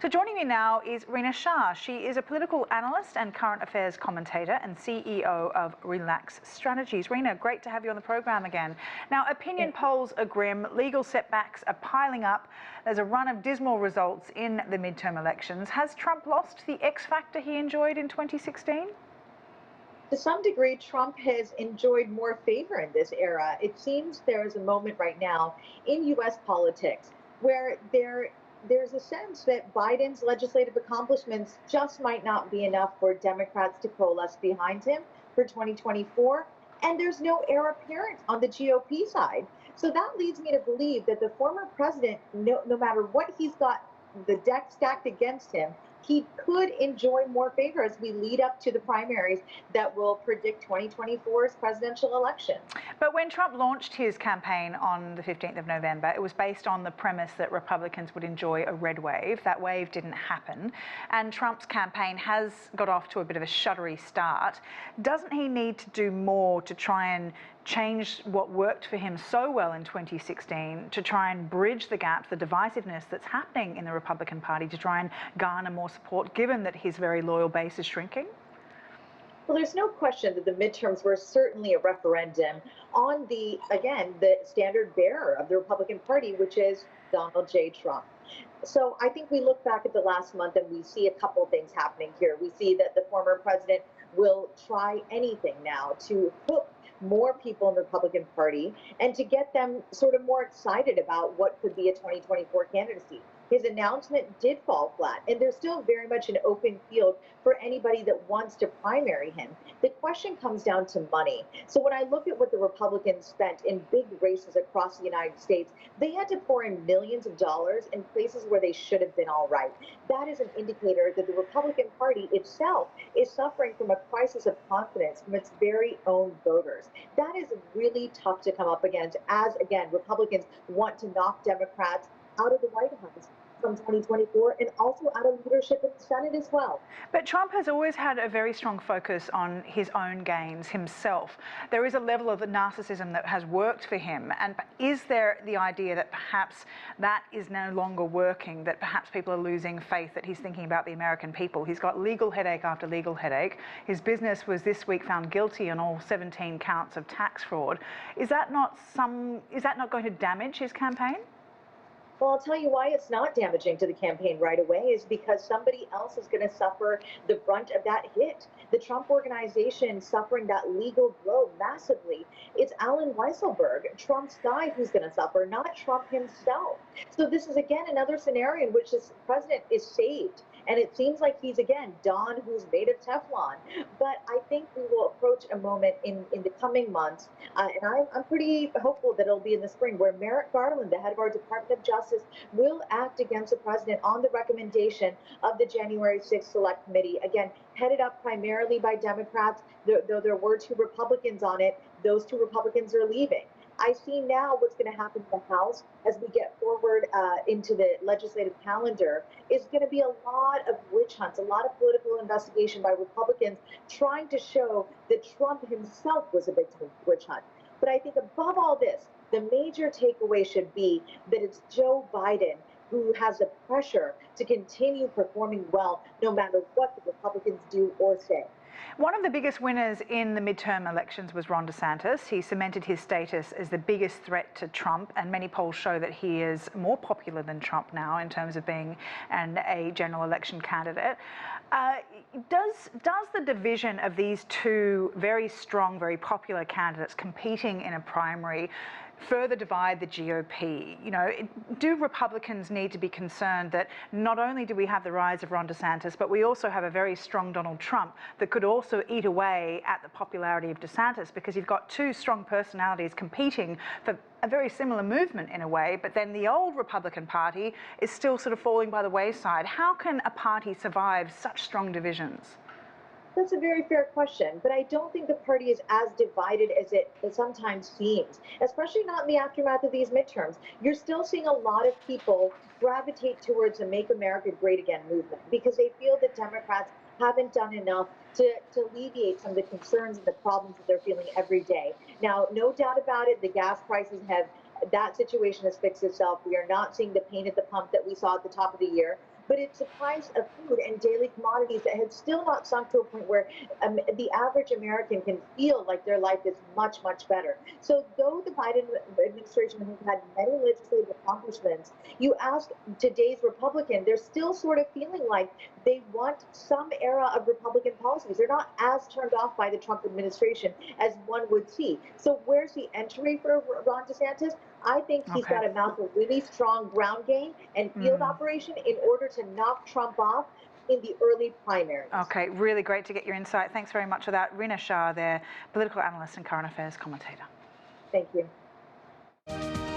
So joining me now is Rina Shah. She is a political analyst and current affairs commentator and CEO of Relax Strategies. Rina, great to have you on the program again. Now, opinion polls are grim, legal setbacks are piling up. There's a run of dismal results in the midterm elections. Has Trump lost the X factor he enjoyed in 2016? To some degree, Trump has enjoyed more favor in this era. It seems there's a moment right now in U.S. politics where there's a sense that Biden's legislative accomplishments just might not be enough for Democrats to coalesce behind him for 2024. And there's no heir apparent on the GOP side. So that leads me to believe that the former president, no matter what he's got the deck stacked against him, he could enjoy more favor as we lead up to the primaries that will predict 2024's presidential election. But when Trump launched his campaign on the 15th of November, it was based on the premise that Republicans would enjoy a red wave. That wave didn't happen. And Trump's campaign has got off to a bit of a shuddery start. Doesn't he need to do more to try and change what worked for him so well in 2016 to try and bridge the gaps, the divisiveness that's happening in the Republican Party, to try and garner more support, given that his very loyal base is shrinking? Well, there's no question that the midterms were certainly a referendum on the standard bearer of the Republican Party, which is Donald J. Trump. So I think we look back at the last month and we see a couple of things happening here. We see that the former president will try anything now to hook more people in the Republican Party and to get them sort of more excited about what could be a 2024 candidacy. His announcement did fall flat, and there's still very much an open field for anybody that wants to primary him. The question comes down to money. So when I look at what the Republicans spent in big races across the United States, they had to pour in millions of dollars in places where they should have been all right. That is an indicator that the Republican Party itself is suffering from a crisis of confidence from its very own voters. That is really tough to come up against as, again, Republicans want to knock Democrats out of the White House from 2024 and also out of leadership in the Senate as well. But Trump has always had a very strong focus on his own gains himself. There is a level of narcissism that has worked for him. And is there the idea that perhaps that is no longer working, that perhaps people are losing faith that he's thinking about the American people? He's got legal headache after legal headache. His business was this week found guilty on all 17 counts of tax fraud. Is that not going to damage his campaign? Well, I'll tell you why it's not damaging to the campaign right away is because somebody else is going to suffer the brunt of that hit. The Trump organization suffering that legal blow massively. It's Allen Weisselberg, Trump's guy, who's going to suffer, not Trump himself. So this is, again, another scenario in which this president is saved. And it seems like he's, again, Don who's made of Teflon. But I think we will approach a moment in the coming months, and I'm pretty hopeful that it'll be in the spring, where Merrick Garland, the head of our Department of Justice, will act against the president on the recommendation of the January 6th Select Committee. Again, headed up primarily by Democrats, though there were 2 Republicans on it. Those 2 Republicans are leaving. I see now what's going to happen in the House as we get forward into the legislative calendar is going to be a lot of witch hunts, a lot of political investigation by Republicans trying to show that Trump himself was a victim of witch hunt. But I think above all this, the major takeaway should be that it's Joe Biden who has the pressure to continue performing well no matter what the Republicans do or say. One of the biggest winners in the midterm elections was Ron DeSantis. He cemented his status as the biggest threat to Trump, and many polls show that he is more popular than Trump now in terms of being a general election candidate. Does the division of these 2 very strong, very popular candidates competing in a primary further divide the GOP? You know, do Republicans need to be concerned that not only do we have the rise of Ron DeSantis, but we also have a very strong Donald Trump that could also eat away at the popularity of DeSantis, because you've got 2 strong personalities competing for a very similar movement in a way, but then the old Republican Party is still sort of falling by the wayside. How can a party survive such strong divisions? That's a very fair question, but I don't think the party is as divided as it sometimes seems, especially not in the aftermath of these midterms. You're still seeing a lot of people gravitate towards the Make America Great Again movement because they feel that Democrats haven't done enough to alleviate some of the concerns and the problems that they're feeling every day. Now, no doubt about it, the gas prices that situation has fixed itself. We are not seeing the pain at the pump that we saw at the top of the year. But it's a price of food and daily commodities that had still not sunk to a point where the average American can feel like their life is much, much better. So though the Biden administration has had many legislative accomplishments, you ask today's Republican, they're still sort of feeling like they want some era of Republican policies. They're not as turned off by the Trump administration as one would see. So where's the entry for Ron DeSantis? I think he's got to mount a really strong ground game and field operation in order to knock Trump off in the early primaries. Okay, really great to get your insight. Thanks very much for that. Rina Shah there, political analyst and current affairs commentator. Thank you.